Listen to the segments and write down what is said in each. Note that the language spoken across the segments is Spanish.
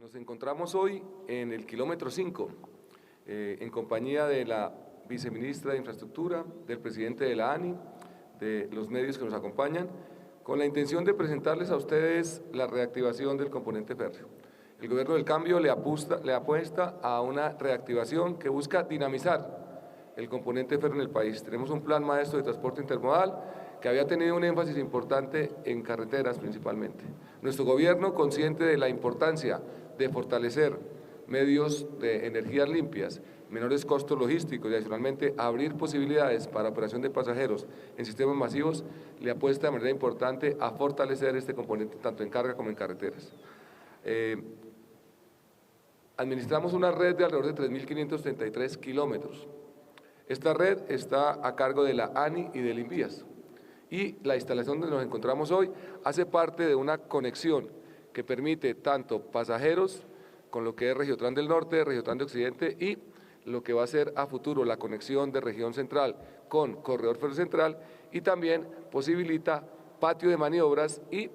Nos encontramos hoy en el kilómetro 5, en compañía de la viceministra de Infraestructura, del presidente de la ANI, de los medios que nos acompañan, con la intención de presentarles a ustedes la reactivación del componente férreo. El Gobierno del Cambio le apuesta a una reactivación que busca dinamizar el componente férreo en el país. Tenemos un plan maestro de transporte intermodal que había tenido un énfasis importante en carreteras principalmente. Nuestro gobierno, consciente de la importancia de fortalecer medios de energías limpias, menores costos logísticos y adicionalmente abrir posibilidades para operación de pasajeros en sistemas masivos, le apuesta de manera importante a fortalecer este componente tanto en carga como en carreteras. Administramos una red de alrededor de 3.533 kilómetros. Esta red está a cargo de la ANI y del INVIAS. Y la instalación donde nos encontramos hoy hace parte de una conexión que permite tanto pasajeros con lo que es Regiotran del Norte, Regiotran de Occidente y lo que va a ser a futuro la conexión de Región Central con Corredor Ferro Central, y también posibilita patio de maniobras y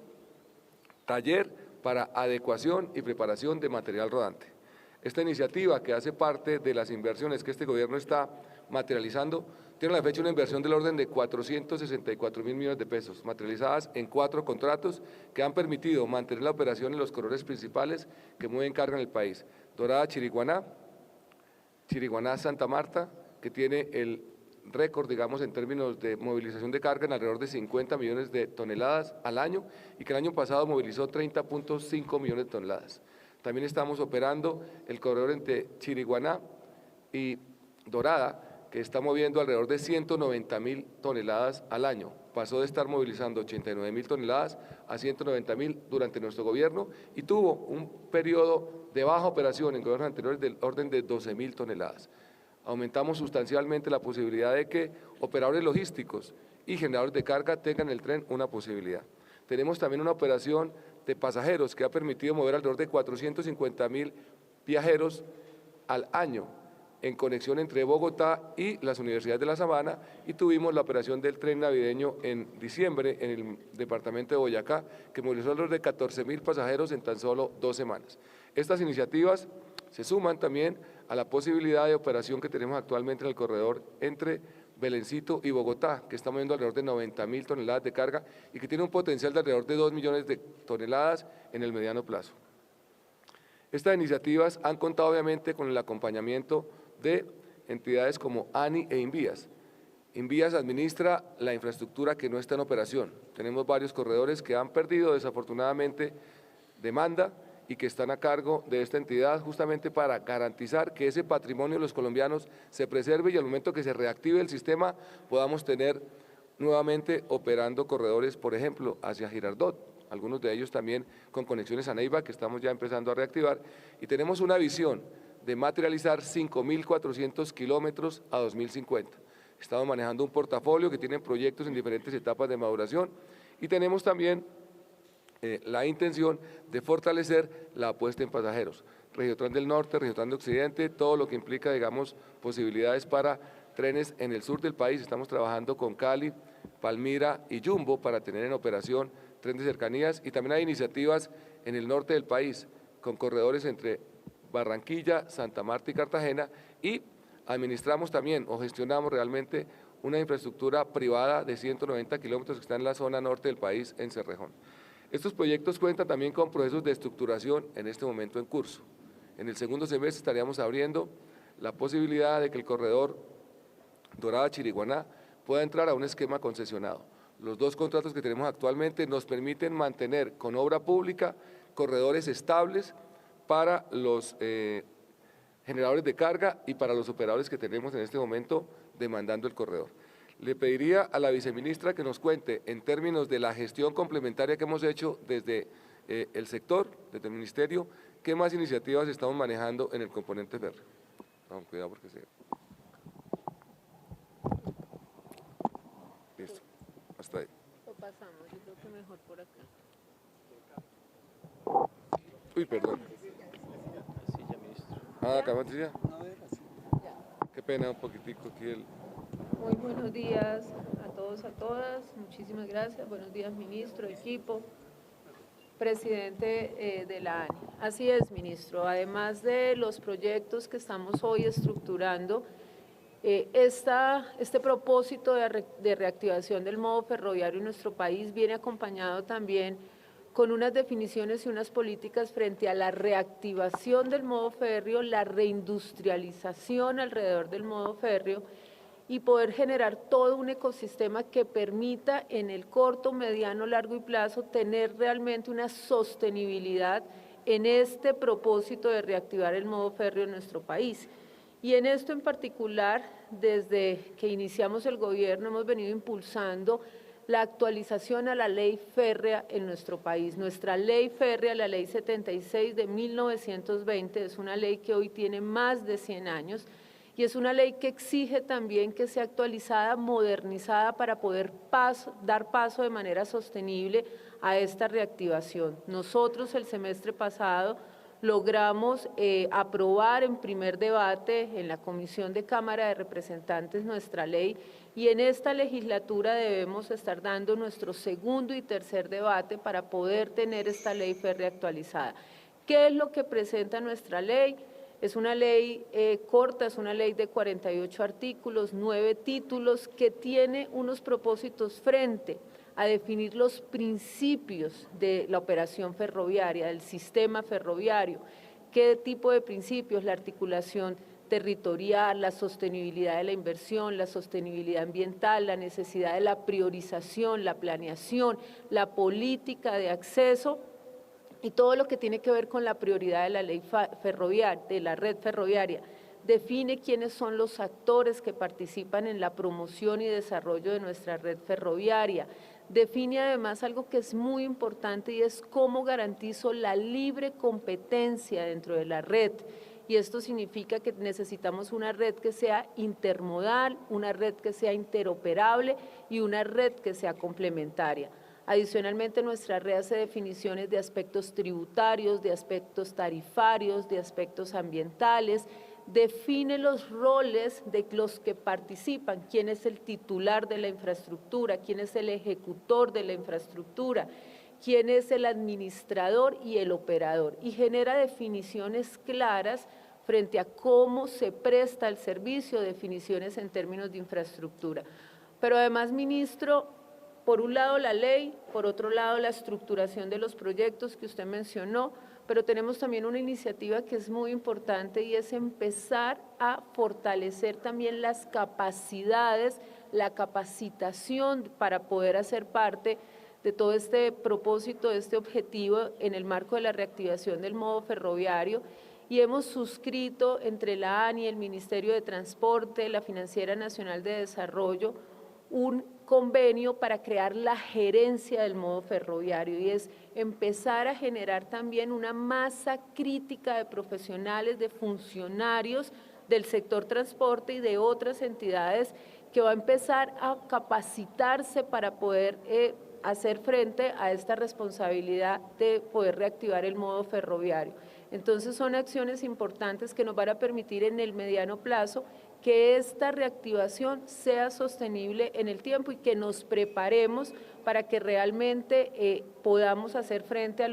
taller para adecuación y preparación de material rodante. Esta iniciativa, que hace parte de las inversiones que este gobierno está materializando, tiene a la fecha una inversión del orden de 464.000 millones de pesos, materializadas en 4 contratos que han permitido mantener la operación en los corredores principales que mueven carga en el país: Dorada-Chiriguaná, Chiriguaná-Santa Marta, que tiene el récord, digamos, en términos de movilización de carga en alrededor de 50 millones de toneladas al año, y que el año pasado movilizó 30.5 millones de toneladas. También estamos operando el corredor entre Chiriguaná y Dorada, que está moviendo alrededor de 190.000 toneladas al año. Pasó de estar movilizando 89.000 toneladas a 190.000 durante nuestro gobierno, y tuvo un periodo de baja operación en gobiernos anteriores del orden de 12.000 toneladas. Aumentamos sustancialmente la posibilidad de que operadores logísticos y generadores de carga tengan el tren una posibilidad. Tenemos también una operación de pasajeros que ha permitido mover alrededor de 450.000 viajeros al año en conexión entre Bogotá y las universidades de La Sabana, y tuvimos la operación del tren navideño en diciembre en el departamento de Boyacá, que movilizó alrededor de 14.000 pasajeros en tan solo 2 semanas. Estas iniciativas se suman también a la posibilidad de operación que tenemos actualmente en el corredor entre Belencito y Bogotá, que está moviendo alrededor de 90.000 toneladas de carga y que tiene un potencial de alrededor de 2 millones de toneladas en el mediano plazo. Estas iniciativas han contado obviamente con el acompañamiento de entidades como ANI e INVIAS. INVIAS administra la infraestructura que no está en operación. Tenemos varios corredores que han perdido desafortunadamente demanda y que están a cargo de esta entidad justamente para garantizar que ese patrimonio de los colombianos se preserve y al momento que se reactive el sistema podamos tener nuevamente operando corredores, por ejemplo, hacia Girardot, algunos de ellos también con conexiones a Neiva que estamos ya empezando a reactivar, y tenemos una visión de materializar 5.400 kilómetros a 2050. Estamos manejando un portafolio que tiene proyectos en diferentes etapas de maduración, y tenemos también la intención de fortalecer la apuesta en pasajeros. Regiotran del Norte, Regiotran de Occidente, todo lo que implica, digamos, posibilidades para trenes en el sur del país. Estamos trabajando con Cali, Palmira y Jumbo para tener en operación trenes de cercanías, y también hay iniciativas en el norte del país con corredores entre Barranquilla, Santa Marta y Cartagena, y administramos también o gestionamos realmente una infraestructura privada de 190 kilómetros que está en la zona norte del país, en Cerrejón. Estos proyectos cuentan también con procesos de estructuración en este momento en curso. En el segundo semestre estaríamos abriendo la posibilidad de que el corredor Dorada-Chiriguaná pueda entrar a un esquema concesionado. Los 2 contratos que tenemos actualmente nos permiten mantener con obra pública corredores estables para los generadores de carga y para los operadores que tenemos en este momento demandando el corredor. Le pediría a la viceministra que nos cuente en términos de la gestión complementaria que hemos hecho desde el sector, desde el ministerio, qué más iniciativas estamos manejando en el componente férreo. Vamos, cuidado porque se... Listo, hasta ahí. Lo pasamos, yo creo que mejor por acá. Uy, perdón. Silla, ministro. Ah, acá, Patricia. Ya. Qué pena, un poquitico aquí el... Muy buenos días a todos, a todas. Muchísimas gracias. Buenos días, ministro, equipo. presidente de la ANI. Así es, ministro. Además de los proyectos que estamos hoy estructurando, este propósito de reactivación del modo ferroviario en nuestro país viene acompañado también con unas definiciones y unas políticas frente a la reactivación del modo férreo, la reindustrialización alrededor del modo férreo y poder generar todo un ecosistema que permita en el corto, mediano, largo y plazo tener realmente una sostenibilidad en este propósito de reactivar el modo férreo en nuestro país. Y en esto en particular, desde que iniciamos el gobierno, hemos venido impulsando la actualización a la ley férrea en nuestro país. Nuestra ley férrea, la ley 76 de 1920, es una ley que hoy tiene más de 100 años y es una ley que exige también que sea actualizada, modernizada para poder dar paso de manera sostenible a esta reactivación. Nosotros el semestre pasado logramos aprobar en primer debate en la Comisión de Cámara de Representantes nuestra ley y en esta legislatura debemos estar dando nuestro segundo y tercer debate para poder tener esta ley férrea actualizada. ¿Qué es lo que presenta nuestra ley? Es una ley corta, es una ley de 48 artículos, 9 títulos, que tiene unos propósitos frente a definir los principios de la operación ferroviaria, del sistema ferroviario. ¿Qué tipo de principios? La articulación territorial, la sostenibilidad de la inversión, la sostenibilidad ambiental, la necesidad de la priorización, la planeación, la política de acceso y todo lo que tiene que ver con la prioridad de la ley ferroviaria, de la red ferroviaria. Define quiénes son los actores que participan en la promoción y desarrollo de nuestra red ferroviaria. Define además algo que es muy importante y es cómo garantizo la libre competencia dentro de la red. Y esto significa que necesitamos una red que sea intermodal, una red que sea interoperable y una red que sea complementaria. Adicionalmente, nuestra red hace definiciones de aspectos tributarios, de aspectos tarifarios, de aspectos ambientales, define los roles de los que participan, quién es el titular de la infraestructura, quién es el ejecutor de la infraestructura, quién es el administrador y el operador, y genera definiciones claras frente a cómo se presta el servicio, definiciones en términos de infraestructura. Pero además, ministro, por un lado la ley, por otro lado la estructuración de los proyectos que usted mencionó, pero tenemos también una iniciativa que es muy importante y es empezar a fortalecer también las capacidades, la capacitación para poder hacer parte de todo este propósito, de este objetivo en el marco de la reactivación del modo ferroviario. Y hemos suscrito entre la ANI, el Ministerio de Transporte, la Financiera Nacional de Desarrollo, un convenio para crear la gerencia del modo ferroviario y es empezar a generar también una masa crítica de profesionales, de funcionarios del sector transporte y de otras entidades que va a empezar a capacitarse para poder hacer frente a esta responsabilidad de poder reactivar el modo ferroviario. Entonces son acciones importantes que nos van a permitir en el mediano plazo que esta reactivación sea sostenible en el tiempo y que nos preparemos para que realmente podamos hacer frente a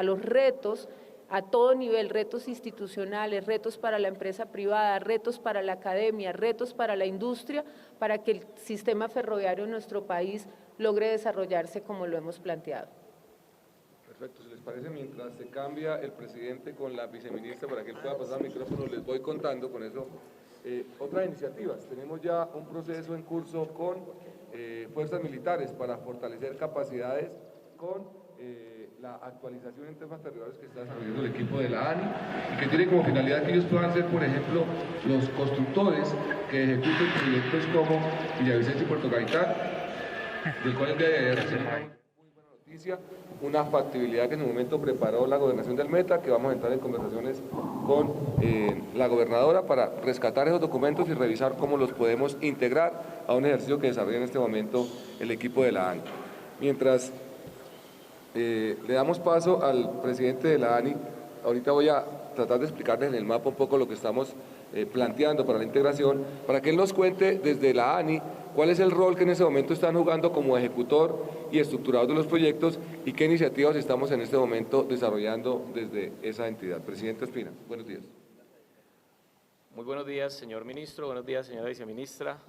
los retos a todo nivel, retos institucionales, retos para la empresa privada, retos para la academia, retos para la industria, para que el sistema ferroviario en nuestro país logre desarrollarse como lo hemos planteado. Perfecto, si les parece, mientras se cambia el presidente con la viceministra para que él pueda pasar el micrófono, les voy contando con eso otras iniciativas. Tenemos ya un proceso en curso con fuerzas militares para fortalecer capacidades con la actualización en temas territoriales que está desarrollando el equipo de la ANI y que tiene como finalidad que ellos puedan ser, por ejemplo, los constructores que ejecuten proyectos como Villavicencio y Puerto Gaitán, del cual el día de ayer recibimos una muy buena noticia, una factibilidad que en su momento preparó la gobernación del Meta, que vamos a entrar en conversaciones con la gobernadora para rescatar esos documentos y revisar cómo los podemos integrar a un ejercicio que desarrolla en este momento el equipo de la ANI. Mientras le damos paso al presidente de la ANI, ahorita voy a tratar de explicarles en el mapa un poco lo que estamos planteando para la integración, para que él nos cuente desde la ANI cuál es el rol que en ese momento están jugando como ejecutor y estructurador de los proyectos y qué iniciativas estamos en este momento desarrollando desde esa entidad. Presidente Ospina, buenos días. Muy buenos días, señor ministro, buenos días, señora viceministra,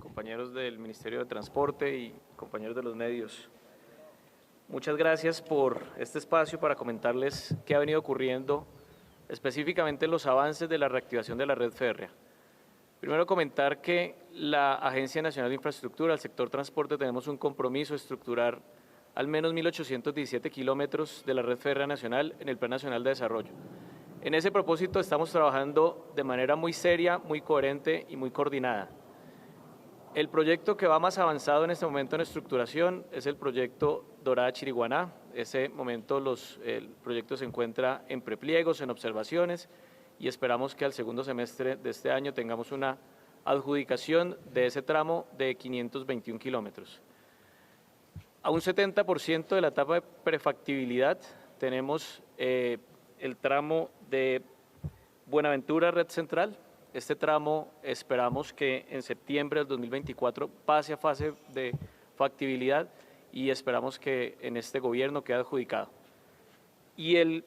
compañeros del Ministerio de Transporte y compañeros de los medios. Muchas gracias por este espacio para comentarles qué ha venido ocurriendo, específicamente los avances de la reactivación de la red férrea. Primero comentar que la Agencia Nacional de Infraestructura, el sector transporte, tenemos un compromiso de estructurar al menos 1.817 kilómetros de la red férrea nacional en el Plan Nacional de Desarrollo. En ese propósito estamos trabajando de manera muy seria, muy coherente y muy coordinada. El proyecto que va más avanzado en este momento en estructuración es el proyecto Dorada-Chiriguaná. En ese momento el proyecto se encuentra en prepliegos, en observaciones, y esperamos que al segundo semestre de este año tengamos una adjudicación de ese tramo de 521 kilómetros. A un 70% de la etapa de prefactibilidad tenemos el tramo de Buenaventura Red Central. Este tramo esperamos que en septiembre del 2024 pase a fase de factibilidad y esperamos que en este gobierno quede adjudicado. Y el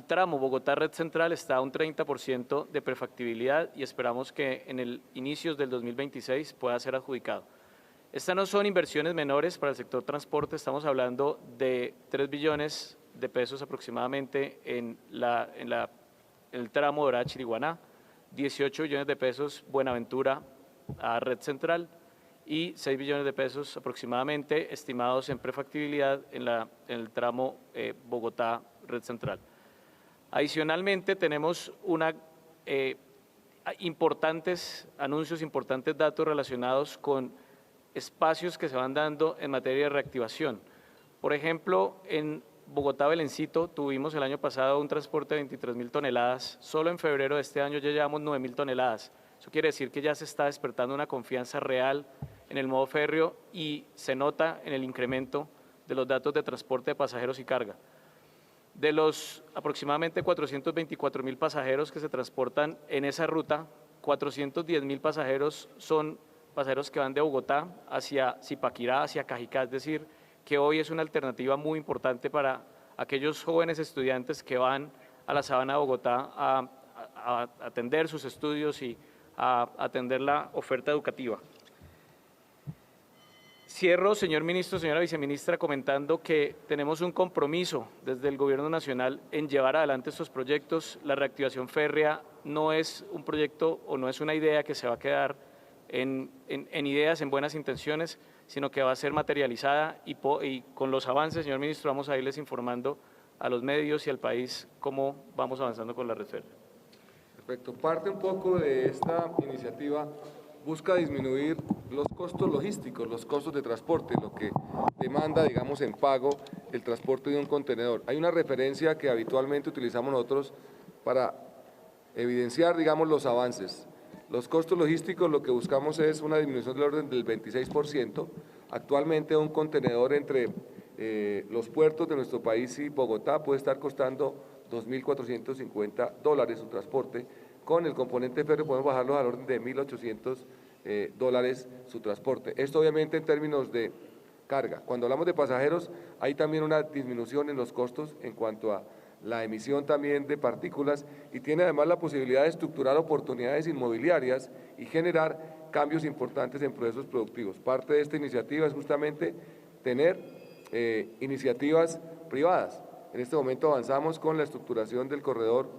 tramo Bogotá Red Central está a un 30% de prefactibilidad y esperamos que en el inicios del 2026 pueda ser adjudicado. Estas no son inversiones menores para el sector transporte, estamos hablando de 3 billones de pesos aproximadamente en el tramo Dorada-Chiriguaná, 18 billones de pesos Buenaventura a Red Central y 6 billones de pesos aproximadamente estimados en prefactibilidad en el tramo Bogotá Red Central. Adicionalmente tenemos importantes anuncios, importantes datos relacionados con espacios que se van dando en materia de reactivación. Por ejemplo, en Bogotá-Belencito tuvimos el año pasado un transporte de 23.000 toneladas, solo en febrero de este año ya llevamos 9.000 toneladas. Eso quiere decir que ya se está despertando una confianza real en el modo férreo y se nota en el incremento de los datos de transporte de pasajeros y carga. De los aproximadamente 424.000 pasajeros que se transportan en esa ruta, 410.000 pasajeros son pasajeros que van de Bogotá hacia Zipaquirá, hacia Cajicá, es decir, que hoy es una alternativa muy importante para aquellos jóvenes estudiantes que van a la sabana de Bogotá a atender sus estudios y a atender la oferta educativa. Cierro, señor ministro, señora viceministra, comentando que tenemos un compromiso desde el Gobierno Nacional en llevar adelante estos proyectos. La reactivación férrea no es un proyecto o no es una idea que se va a quedar en ideas, en buenas intenciones, sino que va a ser materializada y con los avances, señor ministro, vamos a irles informando a los medios y al país cómo vamos avanzando con la red férrea. Perfecto. Parte un poco de esta iniciativa busca disminuir los costos logísticos, los costos de transporte, lo que demanda, digamos, en pago el transporte de un contenedor. Hay una referencia que habitualmente utilizamos nosotros para evidenciar, digamos, los avances. Los costos logísticos lo que buscamos es una disminución del orden del 26%. Actualmente un contenedor entre los puertos de nuestro país y Bogotá puede estar costando $2.450 su transporte. Con el componente férreo podemos bajarlo al orden de $1.800 su transporte. Esto obviamente en términos de carga. Cuando hablamos de pasajeros hay también una disminución en los costos en cuanto a la emisión también de partículas y tiene además la posibilidad de estructurar oportunidades inmobiliarias y generar cambios importantes en procesos productivos. Parte de esta iniciativa es justamente tener iniciativas privadas. En este momento avanzamos con la estructuración del corredor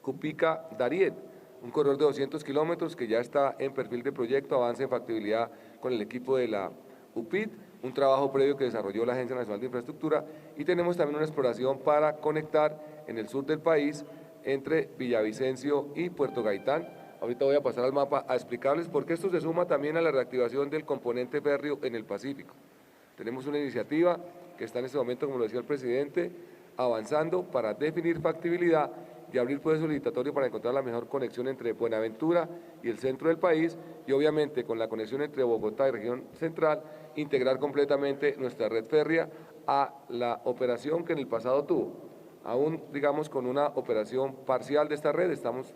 Cupica-Darién, un corredor de 200 kilómetros que ya está en perfil de proyecto, avance en factibilidad con el equipo de la UPID, un trabajo previo que desarrolló la Agencia Nacional de Infraestructura, y tenemos también una exploración para conectar en el sur del país entre Villavicencio y Puerto Gaitán. Ahorita voy a pasar al mapa a explicarles por qué esto se suma también a la reactivación del componente férreo en el Pacífico. Tenemos una iniciativa que está en este momento, como lo decía el presidente, avanzando para definir factibilidad y abrir proceso licitatorio para encontrar la mejor conexión entre Buenaventura y el centro del país y obviamente con la conexión entre Bogotá y región central, integrar completamente nuestra red férrea a la operación que en el pasado tuvo. aún, digamos, con una operación parcial de esta red, estamos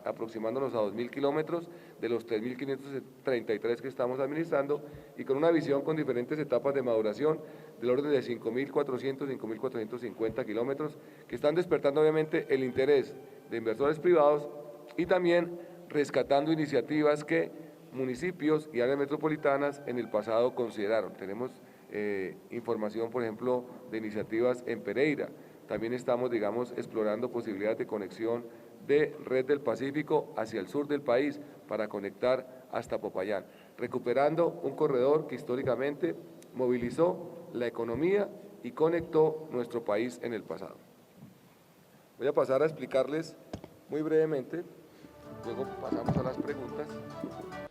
aproximándonos a 2.000 kilómetros de los 3.533 que estamos administrando y con una visión con diferentes etapas de maduración del orden de 5.400, 5.450 kilómetros que están despertando obviamente el interés de inversores privados y también rescatando iniciativas que municipios y áreas metropolitanas en el pasado consideraron. Tenemos información, por ejemplo, de iniciativas en Pereira. También estamos, digamos, explorando posibilidades de conexión de Red del Pacífico hacia el sur del país para conectar hasta Popayán, recuperando un corredor que históricamente movilizó la economía y conectó nuestro país en el pasado. Voy a pasar a explicarles muy brevemente, luego pasamos a las preguntas.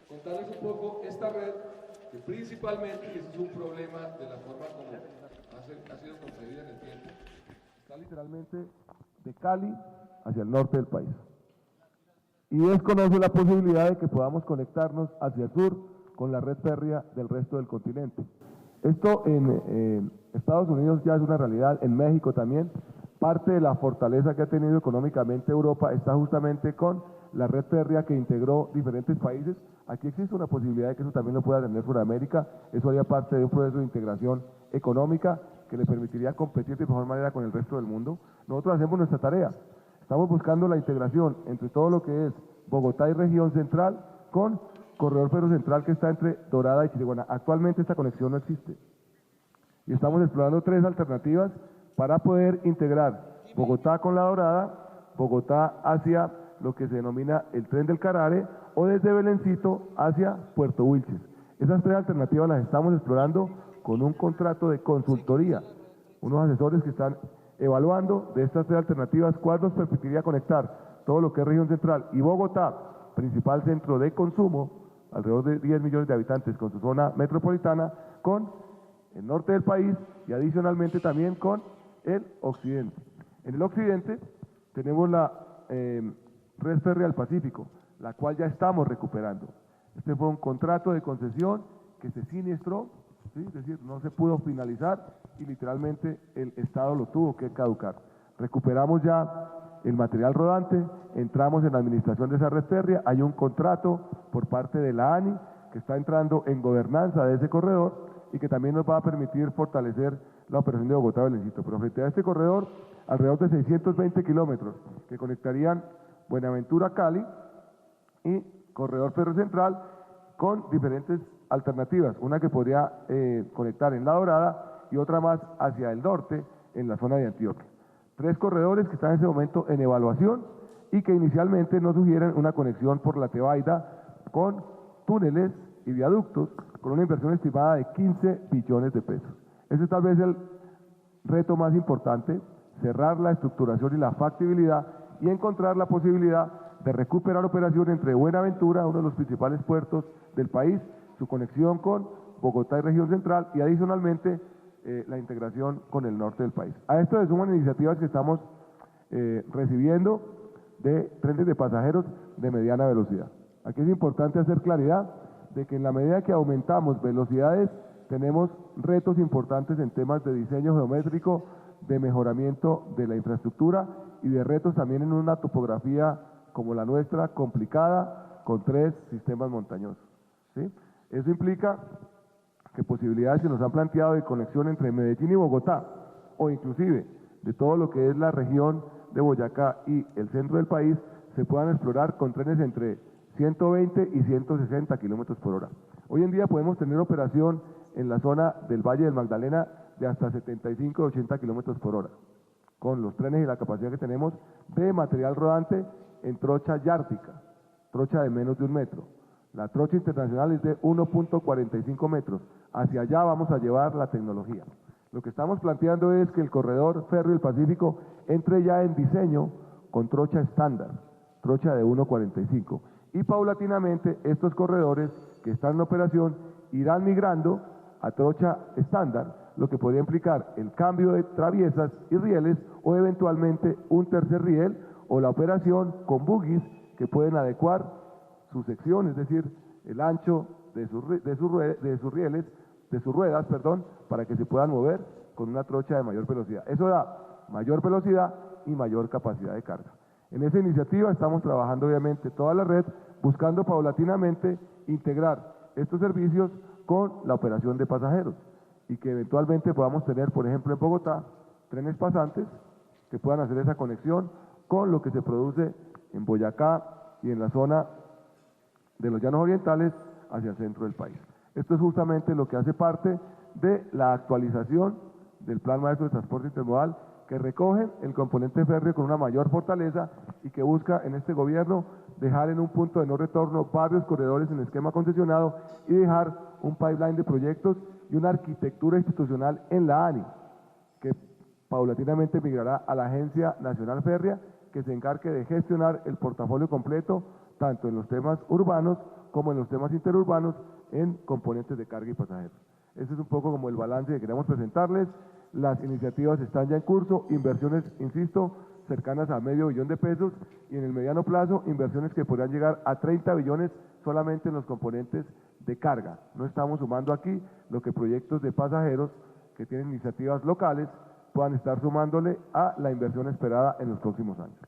Contarles un poco esta red, que principalmente, y ese es un problema de la forma como ha sido concebida en el tiempo, está literalmente de Cali hacia el norte del país. Y desconoce la posibilidad de que podamos conectarnos hacia el sur con la red férrea del resto del continente. Esto en Estados Unidos ya es una realidad, en México también. Parte de la fortaleza que ha tenido económicamente Europa está justamente con la red férrea que integró diferentes países. Aquí existe una posibilidad de que eso también lo pueda tener Sudamérica. Eso haría parte de un proceso de integración económica que le permitiría competir de mejor manera con el resto del mundo. Nosotros hacemos nuestra tarea. Estamos buscando la integración entre todo lo que es Bogotá y región central con corredor ferrocentral que está entre Dorada y Chiriguaná. Actualmente esta conexión no existe. Y estamos explorando 3 alternativas para poder integrar Bogotá con la Dorada, Bogotá hacia lo que se denomina el Tren del Carare o desde Belencito hacia Puerto Wilches. Esas 3 alternativas las estamos explorando con un contrato de consultoría, unos asesores que están evaluando de estas 3 alternativas cuál nos permitiría conectar todo lo que es región central y Bogotá, principal centro de consumo, alrededor de 10 millones de habitantes con su zona metropolitana, con el norte del país y adicionalmente también con el occidente. En el occidente tenemos la red férrea del Pacífico, la cual ya estamos recuperando. Este fue un contrato de concesión que se siniestró, ¿sí? Es decir, no se pudo finalizar y literalmente el Estado lo tuvo que caducar. Recuperamos ya el material rodante, entramos en la administración de esa red férrea, hay un contrato por parte de la ANI que está entrando en gobernanza de ese corredor y que también nos va a permitir fortalecer la operación de Bogotá-Belencito. Pero frente a este corredor, alrededor de 620 kilómetros que conectarían Buenaventura-Cali y corredor ferrocentral con diferentes alternativas, una que podría conectar en La Dorada y otra más hacia el norte en la zona de Antioquia. 3 corredores que están en ese momento en evaluación y que inicialmente nos sugieren una conexión por la Tebaida con túneles y viaductos con una inversión estimada de 15 billones de pesos. Ese es tal vez el reto más importante, cerrar la estructuración y la factibilidad y encontrar la posibilidad de recuperar operación entre Buenaventura, uno de los principales puertos del país, su conexión con Bogotá y región central y adicionalmente la integración con el norte del país. A esto se suman iniciativas que estamos recibiendo de trenes de pasajeros de mediana velocidad. Aquí es importante hacer claridad de que en la medida que aumentamos velocidades tenemos retos importantes en temas de diseño geométrico, de mejoramiento de la infraestructura y de retos también en una topografía como la nuestra, complicada, con 3 sistemas montañosos, ¿sí? Eso implica que posibilidades que nos han planteado de conexión entre Medellín y Bogotá, o inclusive de todo lo que es la región de Boyacá y el centro del país, se puedan explorar con trenes entre 120 y 160 kilómetros por hora. Hoy en día podemos tener operación en la zona del Valle del Magdalena de hasta 75 y 80 kilómetros por hora, con los trenes y la capacidad que tenemos de material rodante en trocha yártica, trocha de menos de 1 metro. La trocha internacional es de 1.45 metros. Hacia allá vamos a llevar la tecnología. Lo que estamos planteando es que el corredor férreo del Pacífico entre ya en diseño con trocha estándar, trocha de 1.45. Y paulatinamente estos corredores que están en operación irán migrando a trocha estándar, lo que podría implicar el cambio de traviesas y rieles o eventualmente un tercer riel o la operación con buggies que pueden adecuar su sección, es decir, el ancho de sus rieles, de sus ruedas, perdón, para que se puedan mover con una trocha de mayor velocidad. Eso da mayor velocidad y mayor capacidad de carga. En esa iniciativa estamos trabajando obviamente toda la red, buscando paulatinamente integrar estos servicios con la operación de pasajeros y que eventualmente podamos tener, por ejemplo, en Bogotá, trenes pasantes que puedan hacer esa conexión con lo que se produce en Boyacá y en la zona de los llanos orientales hacia el centro del país. Esto es justamente lo que hace parte de la actualización del Plan Maestro de Transporte Intermodal, que recoge el componente férreo con una mayor fortaleza y que busca en este gobierno dejar en un punto de no retorno varios corredores en esquema concesionado y dejar un pipeline de proyectos y una arquitectura institucional en la ANI, que paulatinamente migrará a la Agencia Nacional Férrea, que se encargue de gestionar el portafolio completo, tanto en los temas urbanos como en los temas interurbanos, en componentes de carga y pasajeros. Ese es un poco como el balance que queremos presentarles. Las iniciativas están ya en curso, inversiones, insisto, cercanas a $500 millones de pesos, y en el mediano plazo, inversiones que podrán llegar a 30 billones solamente en los componentes de carga. No estamos sumando aquí lo que proyectos de pasajeros que tienen iniciativas locales puedan estar sumándole a la inversión esperada en los próximos años.